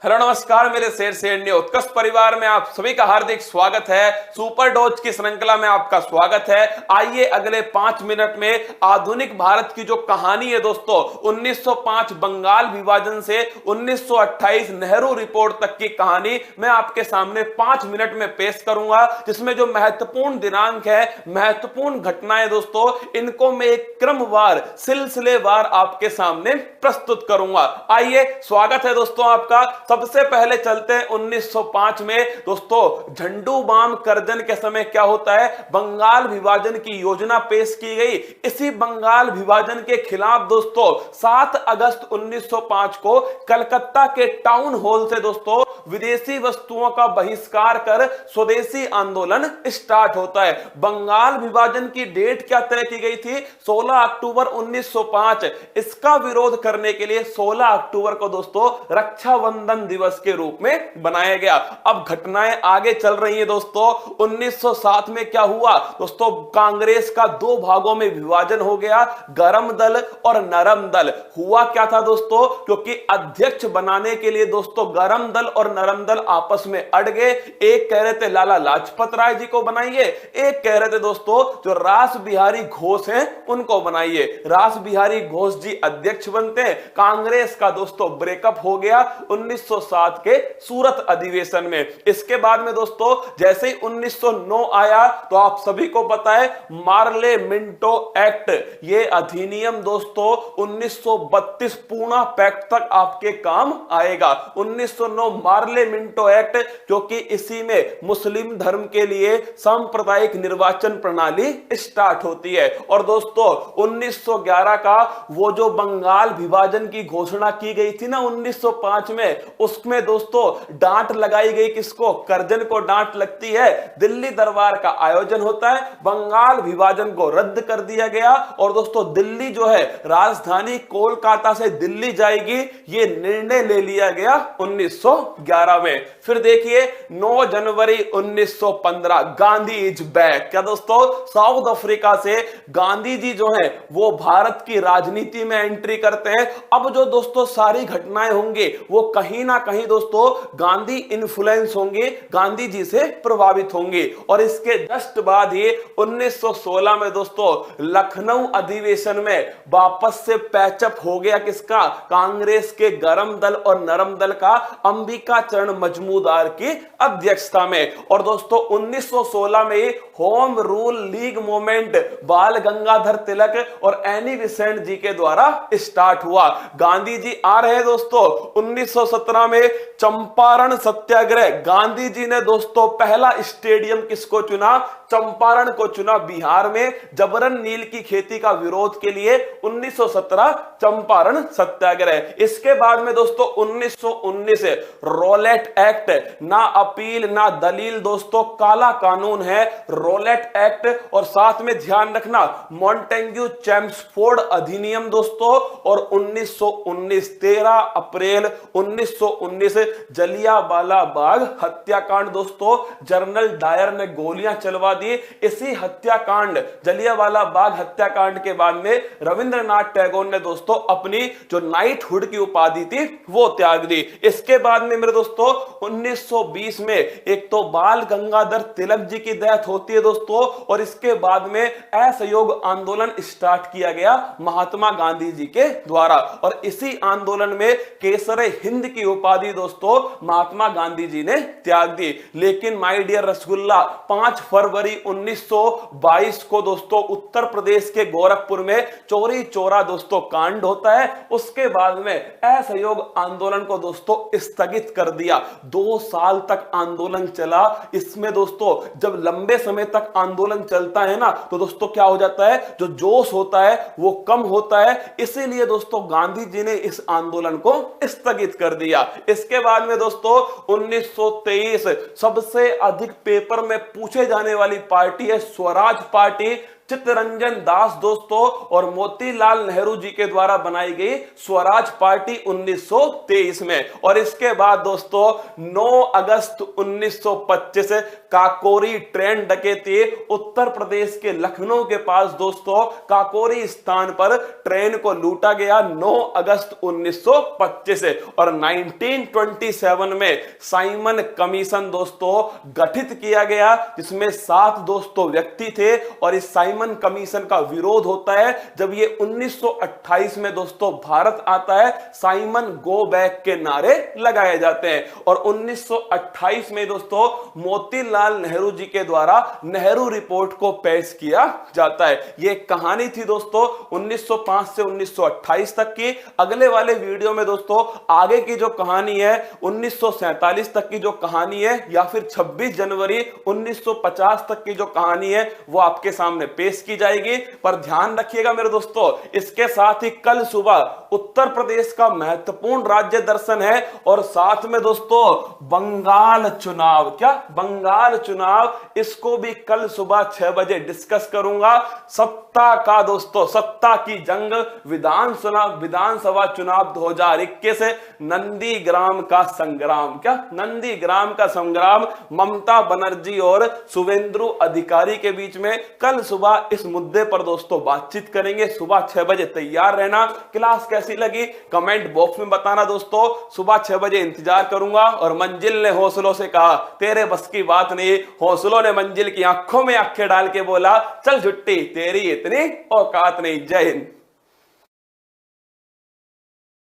Hello नमस्कार मेरे शेर शेरनी उत्कर्ष परिवार में आप सभी का हार्दिक स्वागत है। सुपर डोज की श्रृंखला में आपका स्वागत है। आइए अगले 5 मिनट में आधुनिक भारत की जो कहानी है दोस्तों 1905 बंगाल विभाजन से 1928 नेहरू रिपोर्ट तक की कहानी मैं आपके सामने 5 मिनट में पेश करूंगा, जिसमें जो महत्वपूर्ण दिनांक है, महत्वपूर्ण घटनाएं दोस्तों, इनको मैं एक क्रमवार सिलसिलेवार आपके सामने प्रस्तुत करूंगा। आइए स्वागत है दोस्तों आपका। सबसे पहले चलते हैं 1905 में दोस्तों। झंडू बाम करजन के समय क्या होता है, बंगाल विभाजन की योजना पेश की गई। इसी बंगाल विभाजन के खिलाफ दोस्तों 7 अगस्त 1905 को कलकत्ता के टाउन हॉल से दोस्तों विदेशी वस्तुओं का बहिष्कार कर स्वदेशी आंदोलन स्टार्ट होता है। बंगाल विभाजन की डेट क्या तय की गई थी, 16 अक्टूबर 1905। इसका विरोध करने के लिए 16 अक्टूबर को दोस्तों रक्षाबंधन दिवस के रूप में बनाया गया। अब घटनाएं आगे चल रही हैं दोस्तों। 1907 में क्या हुआ दोस्तों, कांग्रेस का 2 भागों में विभाजन हो गया, गरम दल और नरम दल। हुआ क्या था दोस्तों, क्योंकि अध्यक्ष बनाने के लिए दोस्तों गरम दल और नरम दल आपस में अड़ गए। एक कह रहे थे लाला लाजपत राय जी को बनाइए, एक कह रहे थे दोस्तों जो रास बिहारी घोष हैं उनको बनाइए। रास बिहारी घोष जी अध्यक्ष बनते हैं। कांग्रेस का दोस्तों ब्रेकअप हो गया 1907 के सूरत अधिवेशन में। इसके बाद में दोस्तों जैसे ही 1909 आया तो आप सभी को पता है मार्ले मिंटो एक्ट, ये अधिनियम दोस्तों 1932 पूना पैक्ट तक आपके काम आएगा। 1909 मार्ले मिंटो एक्ट, क्योंकि इसी में मुस्लिम धर्म के लिए सांप्रदायिक निर्वाचन प्रणाली स्टार्ट होती है। और दोस्तों 1911 का वो जो बंगाल विभाजन की घोषणा की गई थी ना 1905 में, उसमें दोस्तों डांट लगाई गई। किसको, करजन को डांट लगती है। दिल्ली दरबार का आयोजन होता है, बंगाल विभाजन को रद्द कर दिया गया और दोस्तों दिल्ली जो है राजधानी कोलकाता से दिल्ली जाएगी, ये निर्णय ले लिया गया 1911 में। फिर देखिए 9 जनवरी 1915 गांधी इज बैक। क्या दोस्तों, साउथ अफ्रीका से गांधी जी जो है वो भारत की राजनीति में एंट्री करते हैं। अब जो दोस्तों सारी घटनाएं होंगी वो कहीं ना कहीं दोस्तों गांधी इन्फ्लुएंस होंगे, गांधी जी से प्रभावित होंगे। और इसके जस्ट बाद ही 1916 में दोस्तों लखनऊ अधिवेशन में वापस से पैचअप हो गया। किसका, कांग्रेस के गरम दल और नरम दल का, अंबिका चरण मजमूदार की अध्यक्षता में। और दोस्तों 1916 में होम रूल लीग मूवमेंट बाल गंगाधर तिलक और एनी बेसेंट जी के द्वारा स्टार्ट हुआ। गांधी जी आ रहे दोस्तों 1917 में चंपारण सत्याग्रह। गांधी जी ने दोस्तों पहला स्टेडियम किसको चुना, चंपारण को चुना, बिहार में जबरन नील की खेती का विरोध के लिए 1917 चंपारण सत्याग्रह। इसके बाद में दोस्तों 1919 रोलेट एक्ट, ना अपील ना दलील दोस्तों, काला कानून है रोलेट एक्ट। और साथ में ध्यान रखना मॉन्टेग्यू चैम्सफोर्ड अधिनियम दोस्तों। और 1919 13 अप्रैल 1919 जलियांवाला बाग हत्याकांड दोस्तों, जनरल डायर ने गोलियां चलवा दी। इसी हत्याकांड जलियांवाला बाग हत्याकांड के बाद में रविंद्रनाथ टैगोर ने दोस्तों अपनी जो नाइटहुड की उपाधि थी वो त्याग दी। इसके बाद में मेरे दोस्तों 1920 में एक तो बाल गंगाधर तिलक जी की डेथ होती है दोस्तों, और इसके बाद में असहयोग आंदोलन स्टार्ट किया गया महात्मा गांधी जी के द्वारा। और इसी आंदोलन में केसरे हिंद की उपाधि दोस्तों महात्मा गांधी जी ने त्याग दी। लेकिन माय डियर रसगुल्ला 5 फरवरी 1922 को दोस्तों उत्तर प्रदेश के गोरखपुर में चोरी चोरा दोस्तों कांड होता है। उसके बाद में असहयोग आंदोलन को दोस्तों स्थगित कर दिया। 2 साल तक आंदोलन चला। इसमें दोस्तों जब लंबे समय तक आंदोलन चलता है ना तो दोस्तों क्या हो जाता है, जो जोश होता है वो कम होता है। इसीलिए दोस्तों गांधी जी ने इस आंदोलन को स्थगित कर दिया। इसके बाद में दोस्तों 1923 सबसे अधिक पेपर में पूछे जाने वाली पार्टी है स्वराज पार्टी। चित्तरंजन दास दोस्तों और मोतीलाल नेहरू जी के द्वारा बनाई गई स्वराज पार्टी 1923 में। और इसके बाद दोस्तों 9 अगस्त 1925 काकोरी ट्रेन डकैती, उत्तर प्रदेश के लखनऊ के पास दोस्तों काकोरी स्थान पर ट्रेन को लूटा गया 9 अगस्त 1925 और 1927 में साइमन कमीशन दोस्तों गठित किया गया, जिसमें 7 दोस्तों व्यक्ति थे। और इस साइमन कमीशन का विरोध होता है जब ये 1928 में दोस्तों भारत आता है, साइमन गो बैक के नारे लगाए जाते हैं। और 1928 में दोस्तों मोतीलाल नेहरू जी के द्वारा नेहरू रिपोर्ट को पेश किया जाता है। ये कहानी थी दोस्तों 1905 से 1928 तक की। अगले वाले वीडियो में दोस्तों आगे की जो कहानी है 1947 तक की जो कहानी है या फिर 26 जनवरी 1950 तक की जो कहानी है वो आपके सामने पेश की जाएगी। पर ध्यान रखिएगा मेरे दोस्तों, इसके साथ ही कल सुबह उत्तर प्रदेश का महत्वपूर्ण राज्य दर्शन है और साथ में दोस्तों बंगाल चुनाव, क्या बंगाल चुनाव, इसको भी कल सुबह 6 बजे डिस्कस करूंगा। सत्ता का दोस्तों, सत्ता की जंग, विधानसभा चुनाव 2021 से नंदीग्राम का संग्राम, क्या नंदीग्राम का संग्राम ममता बनर्जी और शुभेंदु अधिकारी के बीच में। कल सुबह इस मुद्दे पर दोस्तों बातचीत करेंगे। सुबह 6 बजे तैयार रहना। क्लास कैसी लगी कमेंट बॉक्स में बताना दोस्तों। सुबह 6 बजे इंतजार करूंगा। और मंजिल ने हौसलों से कहा तेरे बस की बात नहीं, हौसलों ने मंजिल की आंखों में आंखें डाल के बोला चल झुट्टी तेरी इतनी औकात नहीं। जय हिंद।